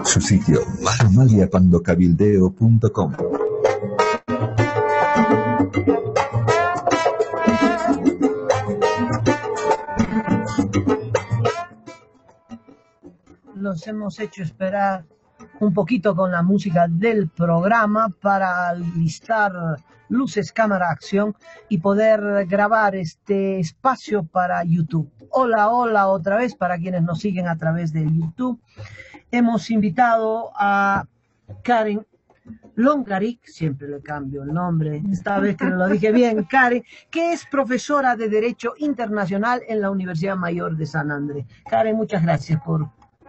Su sitio, amaliacondocabildeo.com. Los hemos hecho esperar un poquito con la música del programa para listar luces, cámara, acción y poder grabar este espacio para YouTube. Hola, hola otra vez para quienes nos siguen a través de YouTube. Hemos invitado a Karen Longaric, siempre le cambio el nombre, esta vez que no lo dije bien, Karen, que es profesora de Derecho Internacional en la Universidad Mayor de San Andrés. Karen, muchas gracias por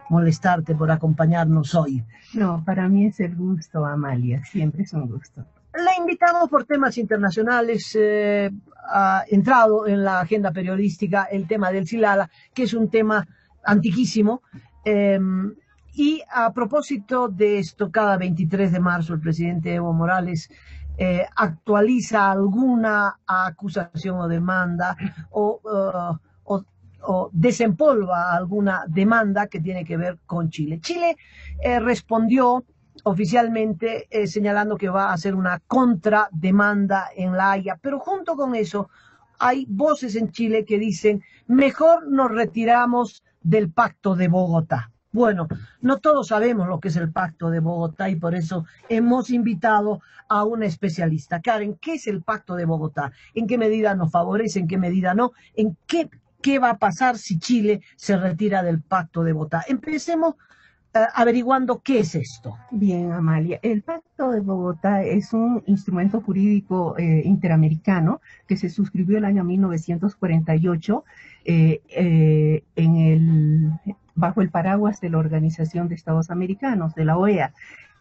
molestarte, por acompañarnos hoy. No, para mí es el gusto, Amalia, siempre es un gusto. La invitamos por temas internacionales, ha entrado en la agenda periodística el tema del Xilala, que es un tema antiquísimo, y a propósito de esto, cada 23 de marzo el presidente Evo Morales actualiza alguna acusación o demanda o desempolva alguna demanda que tiene que ver con Chile. Chile respondió oficialmente señalando que va a hacer una contrademanda en La Haya, pero junto con eso hay voces en Chile que dicen mejor nos retiramos del Pacto de Bogotá. Bueno, no todos sabemos lo que es el Pacto de Bogotá y por eso hemos invitado a una especialista. Karen, ¿qué es el Pacto de Bogotá? ¿En qué medida nos favorece? ¿En qué medida no? ¿En qué va a pasar si Chile se retira del Pacto de Bogotá? Empecemos averiguando qué es esto. Bien, Amalia, el Pacto de Bogotá es un instrumento jurídico interamericano que se suscribió el año 1948 bajo el paraguas de la Organización de Estados Americanos, de la OEA.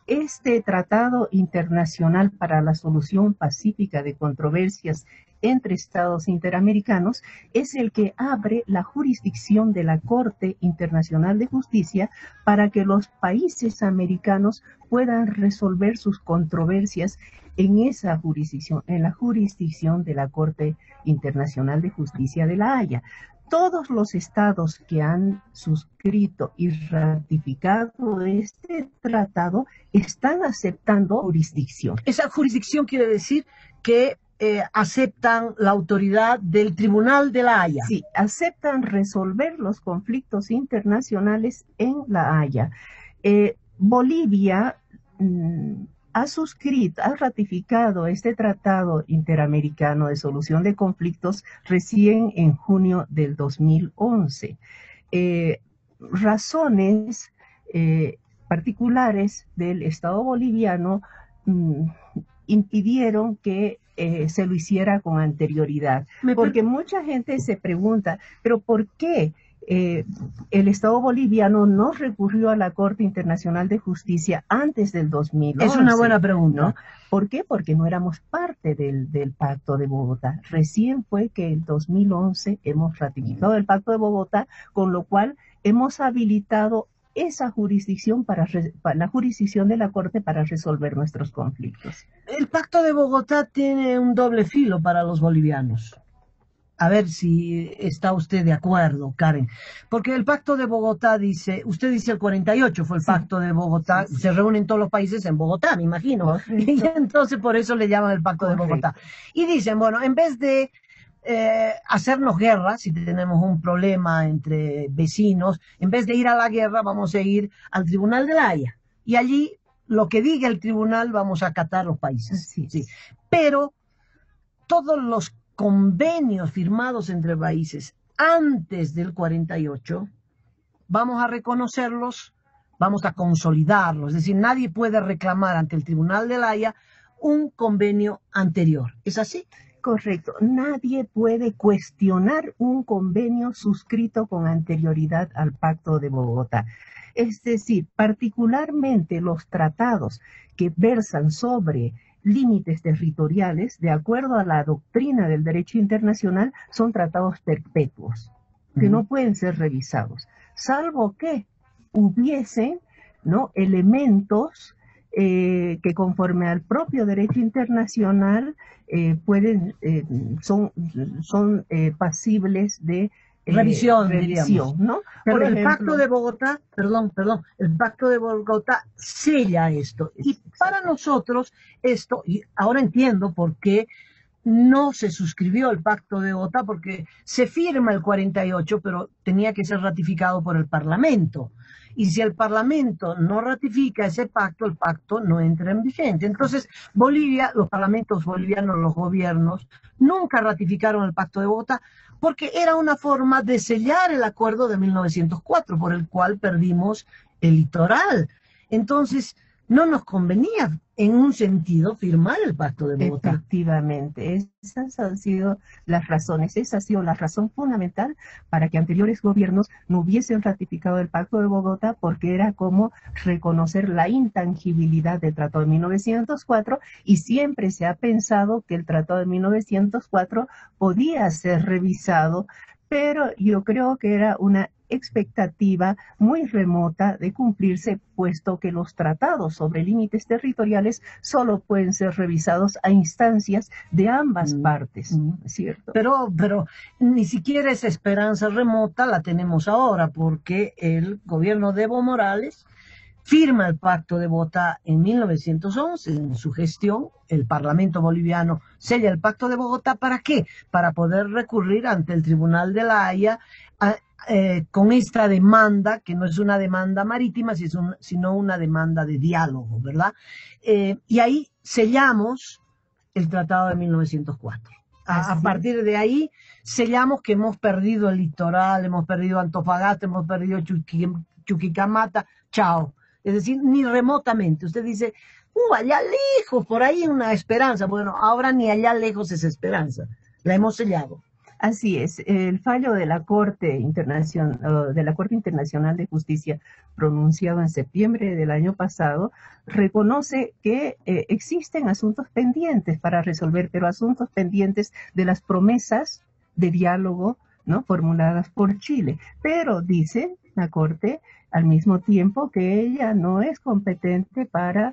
Este Tratado Internacional para la Solución Pacífica de Controversias entre Estados Interamericanos es el que abre la jurisdicción de la Corte Internacional de Justicia para que los países americanos puedan resolver sus controversias en esa jurisdicción, en la jurisdicción de la Corte Internacional de Justicia de La Haya. Todos los estados que han suscrito y ratificado este tratado están aceptando jurisdicción. Esa jurisdicción quiere decir que aceptan la autoridad del Tribunal de La Haya. Sí, aceptan resolver los conflictos internacionales en La Haya. Bolivia ha ratificado este Tratado Interamericano de Solución de Conflictos recién en junio del 2011. Razones particulares del Estado boliviano impidieron que se lo hiciera con anterioridad. Porque mucha gente se pregunta, ¿pero por qué el Estado boliviano no recurrió a la Corte Internacional de Justicia antes del 2011? Es una buena pregunta. ¿No? ¿Por qué? Porque no éramos parte del Pacto de Bogotá. Recién fue que en 2011 hemos ratificado el Pacto de Bogotá, con lo cual hemos habilitado esa jurisdicción para la jurisdicción de la Corte para resolver nuestros conflictos. El Pacto de Bogotá tiene un doble filo para los bolivianos. A ver si está usted de acuerdo, Karen. Porque el Pacto de Bogotá dice, usted dice el 48 fue el Pacto de Bogotá, sí. Se reúnen todos los países en Bogotá, me imagino. Correcto. Y entonces por eso le llaman el Pacto de Bogotá. Y dicen, bueno, en vez de hacernos guerra, si tenemos un problema entre vecinos, en vez de ir a la guerra, vamos a ir al Tribunal de La Haya. Y allí, lo que diga el tribunal, vamos a acatar los países. Sí. Pero todos los convenios firmados entre países antes del 48, vamos a reconocerlos, vamos a consolidarlos. Es decir, nadie puede reclamar ante el Tribunal de La Haya un convenio anterior. ¿Es así? Correcto. Nadie puede cuestionar un convenio suscrito con anterioridad al Pacto de Bogotá. Es decir, particularmente los tratados que versan sobre límites territoriales, de acuerdo a la doctrina del derecho internacional, son tratados perpetuos, que no pueden ser revisados, salvo que hubiesen, ¿no?, elementos que conforme al propio derecho internacional son pasibles de revisión, diríamos. ¿no? Pero Por el ejemplo, Pacto de Bogotá, perdón, el Pacto de Bogotá sella esto. Y para nosotros esto, y ahora entiendo por qué no se suscribió el Pacto de Bogotá, porque se firma el 48, pero tenía que ser ratificado por el Parlamento. Y si el Parlamento no ratifica ese pacto, el pacto no entra en vigente. Entonces, Bolivia, los parlamentos bolivianos, los gobiernos, nunca ratificaron el Pacto de Bogotá, porque era una forma de sellar el acuerdo de 1904, por el cual perdimos el litoral. Entonces, no nos convenía en un sentido firmar el Pacto de Bogotá. Efectivamente, esas han sido las razones, esa ha sido la razón fundamental para que anteriores gobiernos no hubiesen ratificado el Pacto de Bogotá, porque era como reconocer la intangibilidad del Tratado de 1904, y siempre se ha pensado que el Tratado de 1904 podía ser revisado, pero yo creo que era una expectativa muy remota de cumplirse, puesto que los tratados sobre límites territoriales solo pueden ser revisados a instancias de ambas partes, ¿cierto? Pero ni siquiera esa esperanza remota la tenemos ahora, porque el gobierno de Evo Morales firma el Pacto de Bogotá en 1911, en su gestión, el Parlamento boliviano sella el Pacto de Bogotá, ¿para qué? Para poder recurrir ante el Tribunal de la Haya con esta demanda, que no es una demanda marítima, sino una demanda de diálogo, ¿verdad? Y ahí sellamos el Tratado de 1904. A partir de ahí sellamos que hemos perdido el litoral, hemos perdido Antofagasta, hemos perdido Chuquicamata, chao. Es decir, ni remotamente. Usted dice, allá lejos, por ahí una esperanza. Bueno, ahora ni allá lejos es esperanza. La hemos sellado. Así es, el fallo de la Corte Internacional de Justicia, pronunciado en septiembre del año pasado, reconoce que existen asuntos pendientes para resolver, pero asuntos pendientes de las promesas de diálogo, ¿no?, formuladas por Chile. Pero dice la Corte al mismo tiempo que ella no es competente para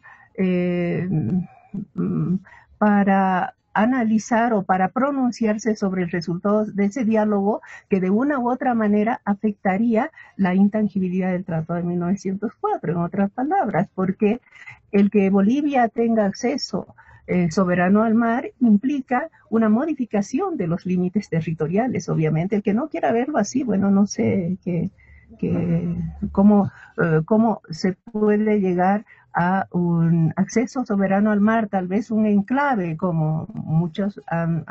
analizar o para pronunciarse sobre el resultado de ese diálogo, que de una u otra manera afectaría la intangibilidad del Tratado de 1904, en otras palabras, porque el que Bolivia tenga acceso soberano al mar implica una modificación de los límites territoriales. Obviamente, el que no quiera verlo así, bueno, no sé cómo se puede llegar a un acceso soberano al mar, tal vez un enclave, como muchos han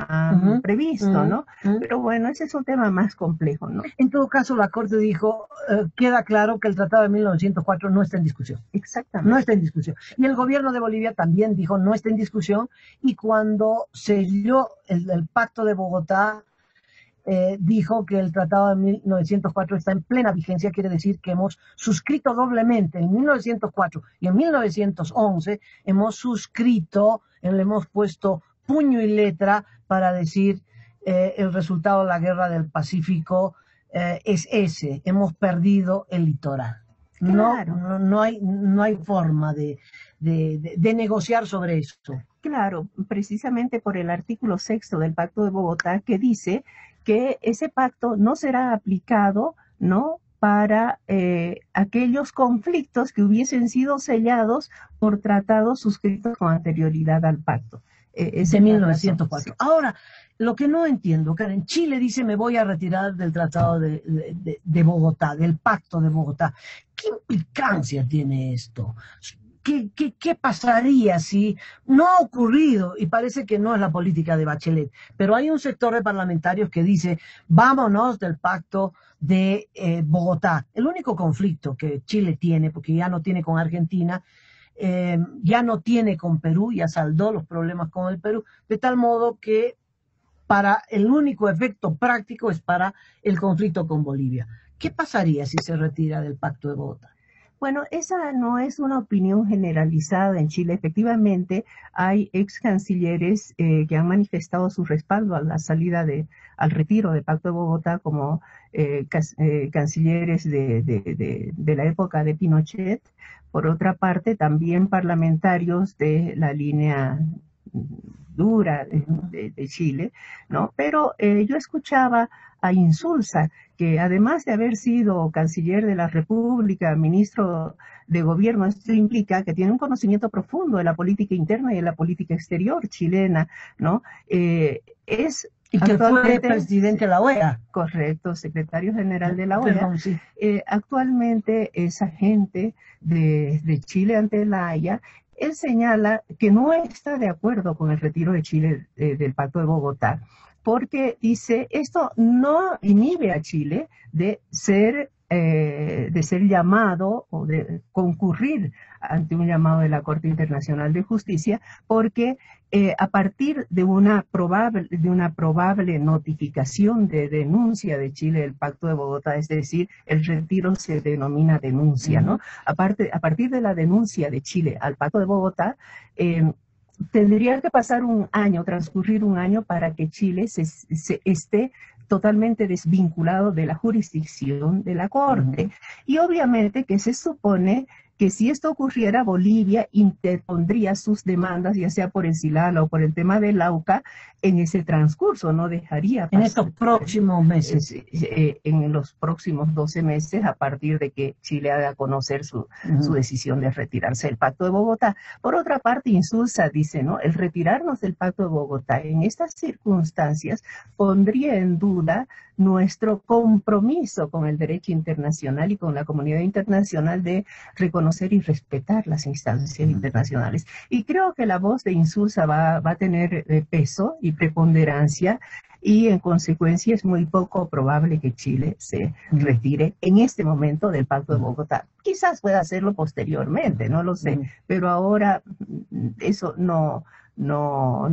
previsto, ¿no? Pero bueno, ese es un tema más complejo, ¿no? En todo caso, la Corte dijo, queda claro que el Tratado de 1904 no está en discusión. Exactamente. No está en discusión. Y el gobierno de Bolivia también dijo, no está en discusión, y cuando selló el Pacto de Bogotá, dijo que el Tratado de 1904 está en plena vigencia, quiere decir que hemos suscrito doblemente en 1904 y en 1911, hemos suscrito, le hemos puesto puño y letra para decir el resultado de la guerra del Pacífico es ese, hemos perdido el litoral. Claro. No hay forma de negociar sobre eso. Claro, precisamente por el artículo 6 del Pacto de Bogotá, que dice que ese pacto no será aplicado, ¿no?, para aquellos conflictos que hubiesen sido sellados por tratados suscritos con anterioridad al pacto. De 1904. Sí. Ahora, lo que no entiendo, Karen, Chile dice me voy a retirar del Tratado de Bogotá, del Pacto de Bogotá. ¿Qué implicancia tiene esto? ¿Qué pasaría si no ha ocurrido? Y parece que no es la política de Bachelet, pero hay un sector de parlamentarios que dice, vámonos del Pacto de Bogotá. El único conflicto que Chile tiene, porque ya no tiene con Argentina, ya no tiene con Perú, ya saldó los problemas con el Perú, de tal modo que para el único efecto práctico es para el conflicto con Bolivia. ¿Qué pasaría si se retira del Pacto de Bogotá? Bueno, esa no es una opinión generalizada en Chile. Efectivamente, hay ex cancilleres que han manifestado su respaldo a la salida al retiro del Pacto de Bogotá, como cancilleres de la época de Pinochet. Por otra parte, también parlamentarios de la línea dura de Chile, ¿no? Pero yo escuchaba a Insulza, que además de haber sido canciller de la República, ministro de gobierno, esto implica que tiene un conocimiento profundo de la política interna y de la política exterior chilena, ¿no? Es Y que fue presidente de la OEA. Correcto, secretario general de la OEA. Perdón, sí. Actualmente es agente de Chile ante la Haya. Él señala que no está de acuerdo con el retiro de Chile del Pacto de Bogotá, porque dice, esto no inhibe a Chile de ser llamado o de concurrir ante un llamado de la Corte Internacional de Justicia, porque a partir de una probable notificación de denuncia de Chile del Pacto de Bogotá, es decir, el retiro se denomina denuncia, ¿no? A partir de la denuncia de Chile al Pacto de Bogotá, tendría que pasar transcurrir un año para que Chile se esté totalmente desvinculado de la jurisdicción de la Corte. Y obviamente que se supone que si esto ocurriera, Bolivia interpondría sus demandas, ya sea por el Silala o por el tema del Lauca, en ese transcurso, no dejaría pasar. En estos próximos meses. En los próximos 12 meses, a partir de que Chile haga conocer su decisión de retirarse del Pacto de Bogotá. Por otra parte, Insulza dice, ¿no? El retirarnos del Pacto de Bogotá en estas circunstancias pondría en duda nuestro compromiso con el derecho internacional y con la comunidad internacional de reconocer y respetar las instancias internacionales. Y creo que la voz de Insulza va a tener peso y preponderancia, y en consecuencia es muy poco probable que Chile se retire en este momento del Pacto de Bogotá. Quizás pueda hacerlo posteriormente, no lo sé, pero ahora eso no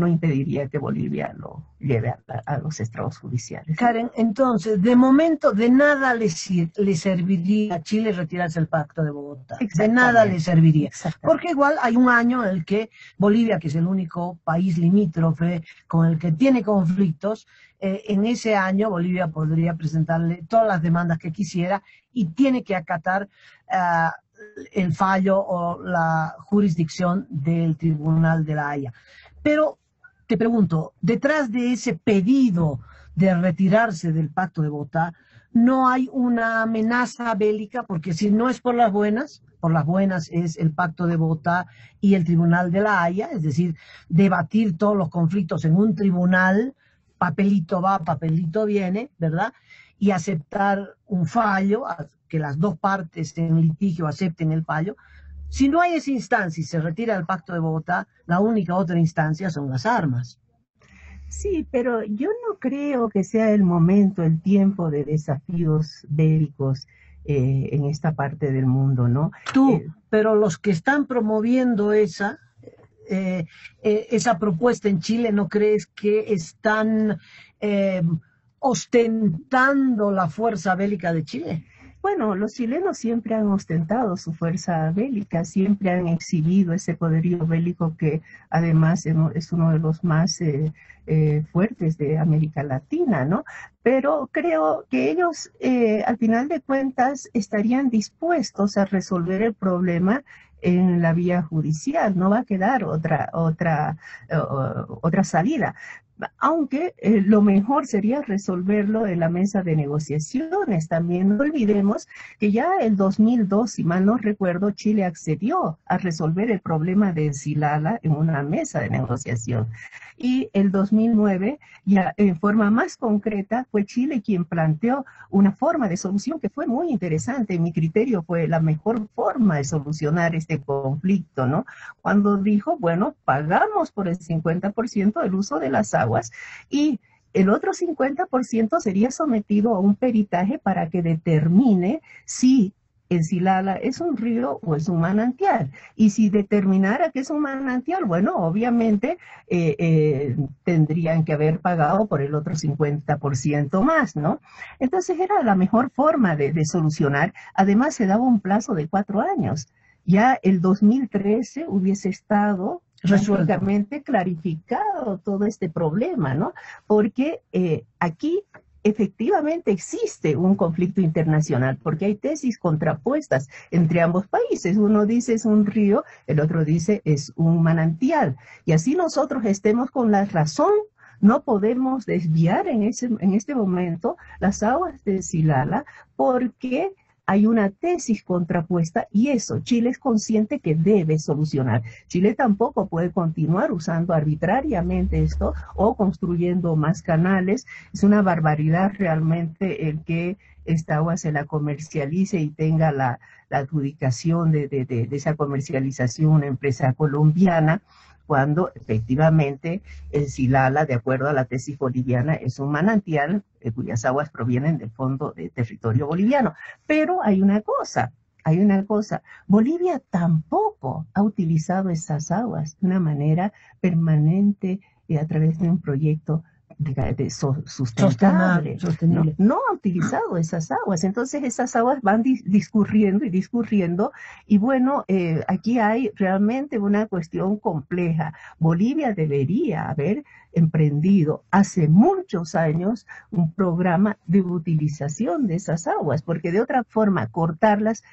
impediría que Bolivia lo lleve a los estrados judiciales. Karen, entonces, de momento, de nada le serviría a Chile retirarse del Pacto de Bogotá. De nada le serviría. Porque igual hay un año en el que Bolivia, que es el único país limítrofe con el que tiene conflictos, en ese año Bolivia podría presentarle todas las demandas que quisiera y tiene que acatar el fallo o la jurisdicción del Tribunal de la Haya. Pero te pregunto, detrás de ese pedido de retirarse del Pacto de Bogotá, ¿no hay una amenaza bélica? Porque si no es por las buenas es el Pacto de Bogotá y el Tribunal de la Haya, es decir, debatir todos los conflictos en un tribunal, papelito va, papelito viene, ¿verdad? Y aceptar un fallo, que las dos partes en litigio acepten el fallo. Si no hay esa instancia y se retira el Pacto de Bogotá, la única otra instancia son las armas. Sí, pero yo no creo que sea el momento, el tiempo de desafíos bélicos en esta parte del mundo, ¿no? Pero los que están promoviendo esa propuesta en Chile, ¿no crees que están ostentando la fuerza bélica de Chile? Bueno, los chilenos siempre han ostentado su fuerza bélica, siempre han exhibido ese poderío bélico que además es uno de los más fuertes de América Latina, ¿no? Pero creo que ellos, al final de cuentas, estarían dispuestos a resolver el problema en la vía judicial. No va a quedar otra salida. Aunque lo mejor sería resolverlo en la mesa de negociaciones. También no olvidemos que ya en 2002, si mal no recuerdo, Chile accedió a resolver el problema de Silala en una mesa de negociación. Y el 2009, ya en forma más concreta, fue Chile quien planteó una forma de solución que fue muy interesante. En mi criterio fue la mejor forma de solucionar este conflicto, ¿no? Cuando dijo, bueno, pagamos por el 50% del uso de las aguas y el otro 50% sería sometido a un peritaje para que determine si el Silala es un río o es un manantial. Y si determinara que es un manantial, bueno, obviamente tendrían que haber pagado por el otro 50% más, ¿no? Entonces era la mejor forma de solucionar. Además se daba un plazo de 4 años. Ya el 2013 hubiese estado prácticamente clarificado todo este problema, ¿no? Porque aquí efectivamente existe un conflicto internacional, porque hay tesis contrapuestas entre ambos países. Uno dice es un río, el otro dice es un manantial. Y así nosotros estemos con la razón, no podemos desviar en este momento las aguas de Silala, porque hay una tesis contrapuesta y eso Chile es consciente que debe solucionar. Chile tampoco puede continuar usando arbitrariamente esto o construyendo más canales. Es una barbaridad realmente el que esta agua se la comercialice y tenga la adjudicación de esa comercialización una empresa colombiana, cuando efectivamente el Silala, de acuerdo a la tesis boliviana, es un manantial cuyas aguas provienen del fondo de territorio boliviano. Pero hay una cosa, Bolivia tampoco ha utilizado esas aguas de una manera permanente a través de un proyecto sustentable. No ha utilizado esas aguas, entonces esas aguas van discurriendo y bueno, aquí hay realmente una cuestión compleja. Bolivia debería haber emprendido hace muchos años un programa de utilización de esas aguas, porque de otra forma cortarlas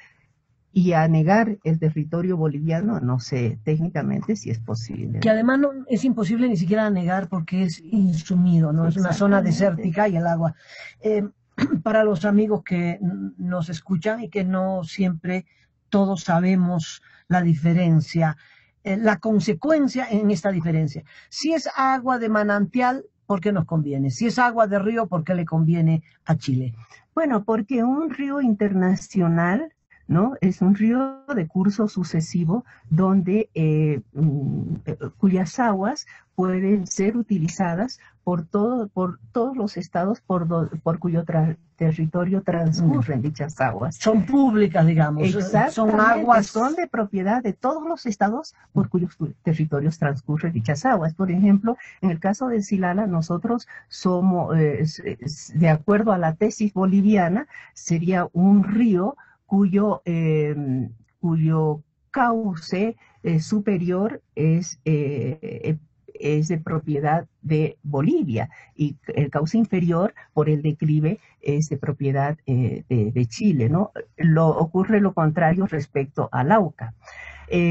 y anegar el territorio boliviano, no sé técnicamente si es posible. Que además no, es imposible ni siquiera anegar porque es insumido, ¿no? Es una zona desértica y el agua. Para los amigos que nos escuchan y que no siempre todos sabemos la diferencia, la consecuencia en esta diferencia. Si es agua de manantial, ¿por qué nos conviene? Si es agua de río, ¿por qué le conviene a Chile? Bueno, porque un río internacional, ¿no? Es un río de curso sucesivo donde cuyas aguas pueden ser utilizadas por todos los estados por cuyo territorio transcurren dichas aguas. Son públicas, digamos. Son aguas, son de propiedad de todos los estados por cuyos territorios transcurren dichas aguas. Por ejemplo, en el caso de Silala, nosotros somos, de acuerdo a la tesis boliviana, sería un río cuyo cauce superior es de propiedad de Bolivia y el cauce inferior por el declive es de propiedad de Chile, ¿no? Ocurre lo contrario respecto al Lauca.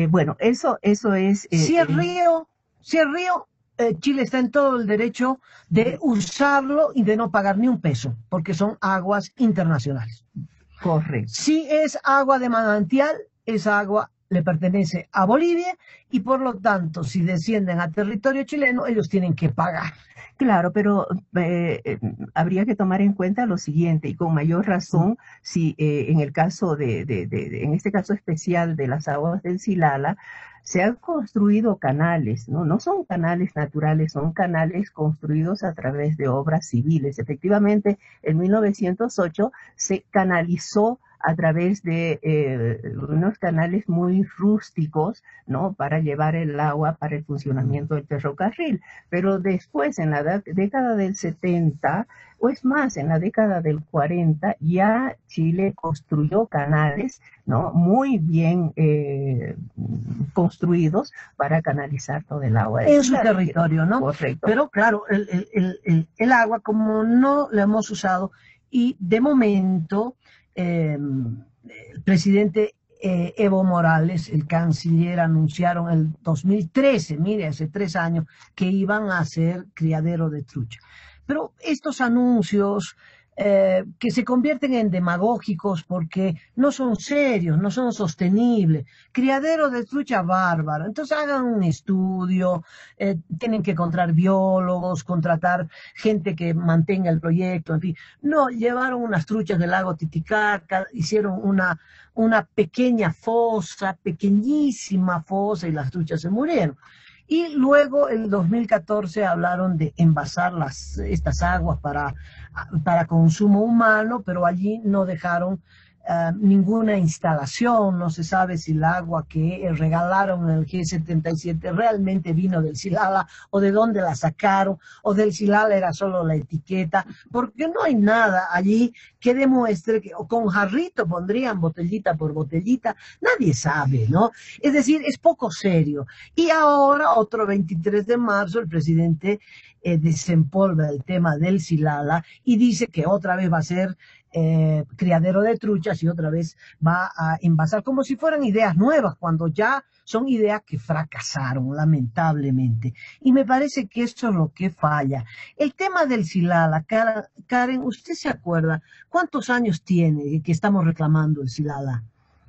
Bueno, eso es... Si el río, Chile está en todo el derecho de usarlo y de no pagar ni un peso, porque son aguas internacionales. Correcto. Si es agua de manantial, esa agua le pertenece a Bolivia y por lo tanto, si descienden a territorio chileno, ellos tienen que pagar. Claro, pero habría que tomar en cuenta lo siguiente, y con mayor razón, si en el caso en este caso especial de las aguas del Silala, se han construido canales, ¿no? No son canales naturales, son canales construidos a través de obras civiles. Efectivamente, en 1908 se canalizó a través de unos canales muy rústicos, ¿no? Para llevar el agua para el funcionamiento del ferrocarril. Pero después, en la década del 70, o es más, en la década del 40, ya Chile construyó canales, ¿no? Muy bien construidos para canalizar todo el agua. En su territorio, ¿no? Correcto. Pero claro, el agua, como no la hemos usado, y de momento el presidente Evo Morales, el canciller, anunciaron el 2013, mire, hace 3 años, que iban a hacer criadero de trucha. Pero estos anuncios que se convierten en demagógicos porque no son serios, no son sostenibles. Criadero de trucha bárbaro. Entonces hagan un estudio, tienen que encontrar biólogos, contratar gente que mantenga el proyecto, en fin. No, llevaron unas truchas del lago Titicaca, hicieron una pequeña fosa, pequeñísima fosa, y las truchas se murieron. Y luego, en 2014, hablaron de envasar estas aguas para consumo humano, pero allí no dejaron ninguna instalación, no se sabe si el agua que regalaron en el G77 realmente vino del Silala o de dónde la sacaron, o del Silala era solo la etiqueta, porque no hay nada allí que demuestre que, o con jarrito pondrían botellita por botellita, nadie sabe, ¿no? Es decir, es poco serio. Y ahora, otro 23 de marzo, el presidente desempolva el tema del Silala y dice que otra vez va a ser criadero de truchas y otra vez va a envasar, como si fueran ideas nuevas, cuando ya son ideas que fracasaron, lamentablemente. Y me parece que esto es lo que falla. El tema del Silala, Karen, ¿usted se acuerda cuántos años tiene que estamos reclamando el Silala?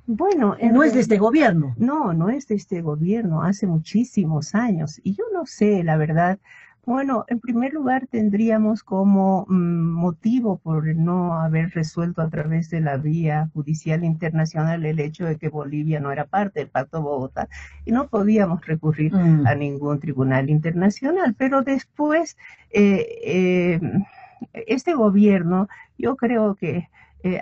Bueno, no es de este gobierno. No, no es de este gobierno, hace muchísimos años. Y yo no sé, la verdad. Bueno, en primer lugar tendríamos como motivo por no haber resuelto a través de la vía judicial internacional el hecho de que Bolivia no era parte del Pacto de Bogotá y no podíamos recurrir a ningún tribunal internacional. Pero después, este gobierno, yo creo que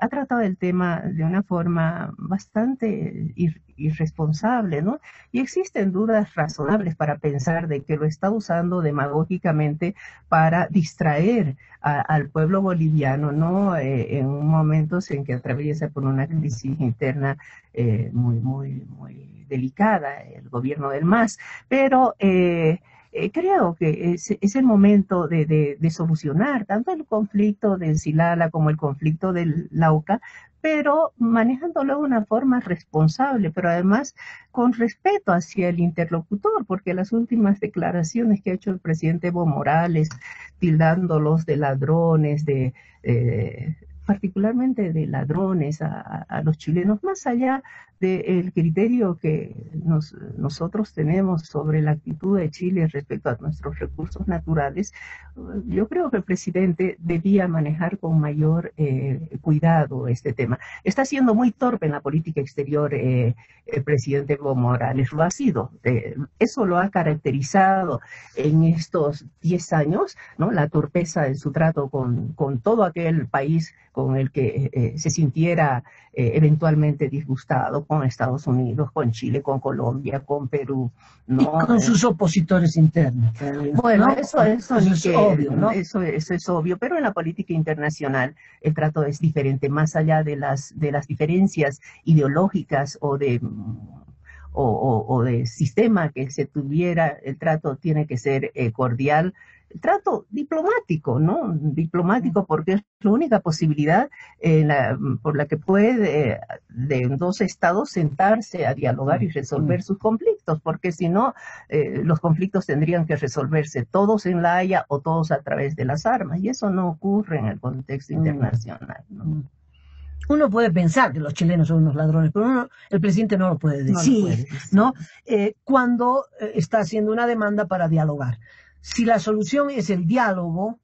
ha tratado el tema de una forma bastante irresponsable, ¿no? Y existen dudas razonables para pensar de que lo está usando demagógicamente para distraer al pueblo boliviano, ¿no? En momentos en que atraviesa por una crisis interna muy delicada, el gobierno del MAS. Pero creo que es el momento de solucionar tanto el conflicto del Silala como el conflicto del Lauca, pero manejándolo de una forma responsable, pero además con respeto hacia el interlocutor, porque las últimas declaraciones que ha hecho el presidente Evo Morales, tildándolos de ladrones, particularmente de ladrones a los chilenos, más allá del criterio que nosotros tenemos sobre la actitud de Chile respecto a nuestros recursos naturales, yo creo que el presidente debía manejar con mayor cuidado este tema. Está siendo muy torpe en la política exterior el presidente Evo Morales, lo ha sido. Eso lo ha caracterizado en estos 10 años, ¿no? La torpeza en su trato con todo aquel país con el que se sintiera eventualmente disgustado, con Estados Unidos, con Chile, con Colombia, con Perú, ¿no? Y con sus opositores internos. Bueno, ¿no? eso es obvio, ¿no? Eso es obvio, pero en la política internacional el trato es diferente, más allá de las diferencias ideológicas o de sistema que se tuviera, el trato tiene que ser cordial, el trato diplomático, ¿no? Diplomático porque es la única posibilidad por la que puede de dos estados sentarse a dialogar y resolver sus conflictos, porque si no, los conflictos tendrían que resolverse todos en La Haya o todos a través de las armas, y eso no ocurre en el contexto internacional, ¿no? Uno puede pensar que los chilenos son unos ladrones, pero el presidente no lo puede decir, ¿no? Cuando está haciendo una demanda para dialogar. Si la solución es el diálogo,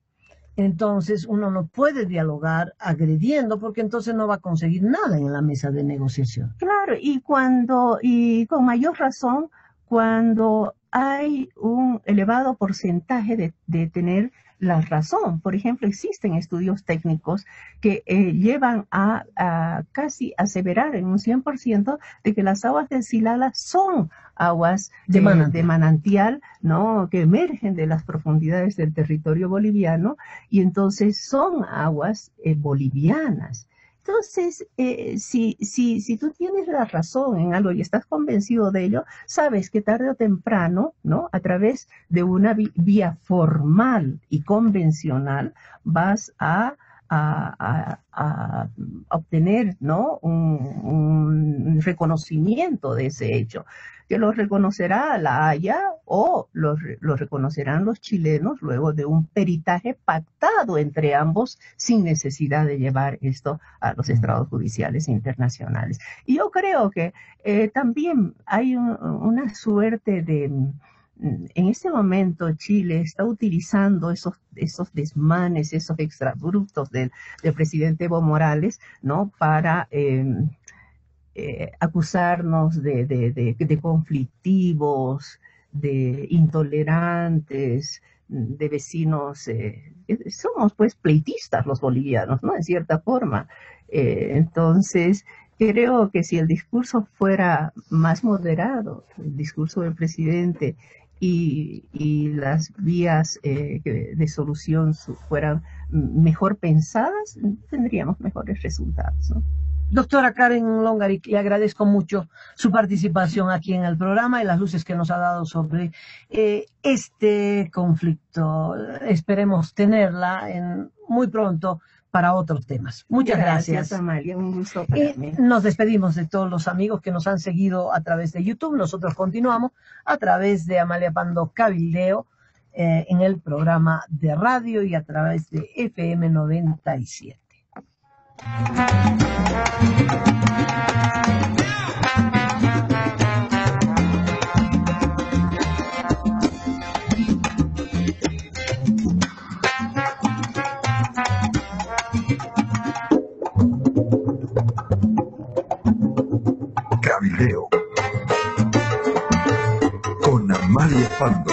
entonces uno no puede dialogar agrediendo, porque entonces no va a conseguir nada en la mesa de negociación. Claro, y con mayor razón, cuando hay un elevado porcentaje de tener la razón. Por ejemplo, existen estudios técnicos que llevan a casi aseverar en un 100% de que las aguas del Silala son aguas de manantial, ¿no? Que emergen de las profundidades del territorio boliviano, y entonces son aguas bolivianas. Entonces, si tú tienes la razón en algo y estás convencido de ello, sabes que tarde o temprano, ¿no? A través de una vía formal y convencional vas a obtener, ¿no? un reconocimiento de ese hecho, que lo reconocerá La Haya o lo reconocerán los chilenos luego de un peritaje pactado entre ambos sin necesidad de llevar esto a los estrados judiciales internacionales. Y yo creo que también hay una suerte en este momento Chile está utilizando esos desmanes, esos extrabruptos del presidente Evo Morales, ¿no? Para acusarnos de conflictivos, de intolerantes, de vecinos. Somos pues pleitistas los bolivianos, ¿no? En cierta forma. Entonces, creo que si el discurso fuera más moderado, el discurso del presidente, y las vías de solución fueran mejor pensadas, tendríamos mejores resultados, ¿no? Doctora Karen Longarik, le agradezco mucho su participación aquí en el programa y las luces que nos ha dado sobre este conflicto. Esperemos tenerla muy pronto para otros temas. Muchas gracias. Amalia, un gusto para mí. Nos despedimos de todos los amigos que nos han seguido a través de YouTube. Nosotros continuamos a través de Amalia Pando Cabildeo en el programa de radio y a través de FM 97. Cabildeo con Amalia Pando.